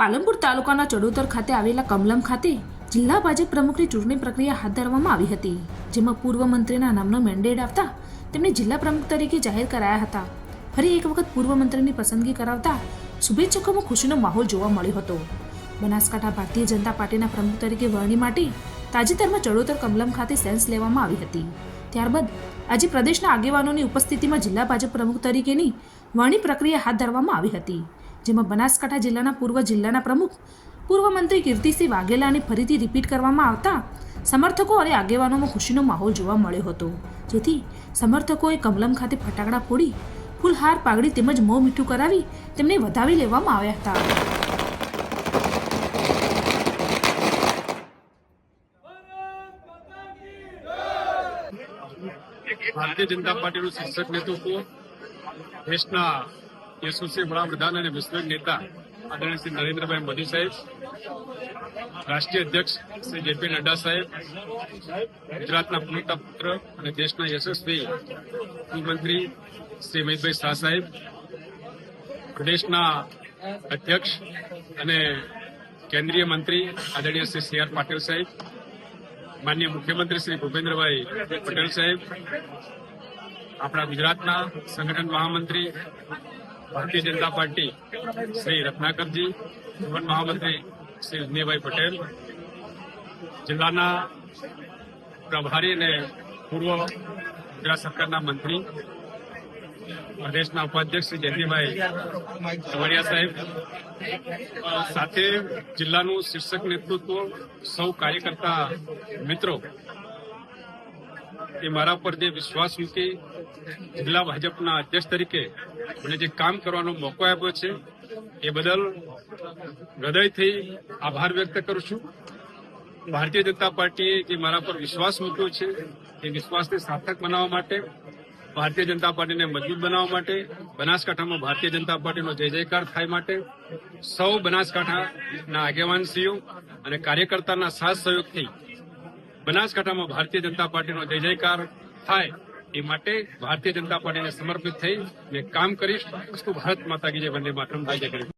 પાલનપુર તાલુકાના ચડોતર ખાતે આવેલા કમલમ ખાતે જિલ્લા ભાજપ પ્રમુખની ચૂંટણી પ્રક્રિયા હાથ ધરવામાં આવી હતી, જેમાં પૂર્વ મંત્રીના નામનો મેન્ડેટ આપતા તેમને જિલ્લા પ્રમુખ તરીકે જાહેર કરાયા હતા. ફરી એક વખત પૂર્વ મંત્રીની પસંદગી કરાવતા શુભેચ્છકોમાં ખુશીનો માહોલ જોવા મળ્યો હતો. બનાસકાંઠા ભારતીય જનતા પાર્ટીના પ્રમુખ તરીકે વરણી માટે તાજેતરમાં ચડોતર કમલમ ખાતે સેન્સ લેવામાં આવી હતી. ત્યારબાદ આજે પ્રદેશના આગેવાનોની ઉપસ્થિતિમાં જિલ્લા ભાજપ પ્રમુખ તરીકેની વરણી પ્રક્રિયા હાથ ધરવામાં આવી હતી, જેમાં બનાસકાંઠા જિલ્લાના પૂર્વ જિલ્લાના પ્રમુખ પૂર્વ મંત્રી કીર્તિસિંહ વાઘેલાને ફરીથી રિપીટ કરવામાં આવતા સમર્થકો અને આગેવાનોમાં ખુશીનો માહોલ જોવા મળ્યો હતો. જેથી સમર્થકોએ કમલમ ખાતે ફટાકડા ફોડી ફૂલહાર પાઘડી તેમજ મોં મીઠું કરાવી તેમને વધાવી લેવામાં આવ્યા હતા. ભારતીય જનતા પાર્ટીનું શીર્ષક નેતૃત્વ દેશના યશસ્વી વડાપ્રધાન અને વિશ્વના નેતા આદરણીય શ્રી નરેન્દ્રભાઈ મોદી સાહેબ, રાષ્ટ્રીય અધ્યક્ષ શ્રી જેપી નડ્ડા સાહેબ, ગુજરાતના પૂર્ણતા પુત્ર અને દેશના યશસ્વી ગૃહમંત્રી શ્રી અમિતભાઈ શાહ સાહેબ, પ્રદેશના અધ્યક્ષ અને કેન્દ્રીય મંત્રી આદરણીય શ્રી સી આર પાટીલ સાહેબ, માનનીય મુખ્યમંત્રી શ્રી ભૂપેન્દ્રભાઈ પટેલ સાહેબ, આપણા ગુજરાતના સંગઠન મહામંત્રી ભારતીય જનતા પાર્ટી શ્રી રત્નાકરજી, યુવન મહામંત્રી શ્રી વિજયભાઈ પટેલ, જિલ્લાના પ્રભારી અને પૂર્વ ગુજરાત સરકારના મંત્રી પ્રદેશના ઉપાધ્યક્ષ શ્રી જયંતિભાઈ ચવડિયા સાહેબ, સાથે જિલ્લાનું શીર્ષક નેતૃત્વ, સૌ કાર્યકર્તા મિત્રો એ મારા પર જે વિશ્વાસ મૂકી જિલ્લા ભાજપના અધ્યક્ષ તરીકે મને જે કામ કરવાનો મોકો આપ્યો છે એ બદલ હૃદયથી આભાર વ્યક્ત કરું છું. ભારતીય જનતા પાર્ટીએ જે મારા પર વિશ્વાસ મૂક્યો છે એ વિશ્વાસને સાર્થક બનાવવા માટે, ભારતીય જનતા પાર્ટીને મજબૂત બનાવવા માટે, બનાસકાંઠામાં ભારતીય જનતા પાર્ટીનો જય જયકાર થાય માટે સૌ બનાસકાંઠાના આગેવાનશ્રીઓ અને કાર્યકર્તાના સાથ સહયોગથી બનાસકાંઠામાં ભારતીય જનતા પાર્ટીનો જય જયકાર થાય એ માટે ભારતીય જનતા પાર્ટીને સમર્પિત થઈ મેં કામ કરીશ. ભારત માતા કી જય, વંદે માતરમ, જય જય કરીશ.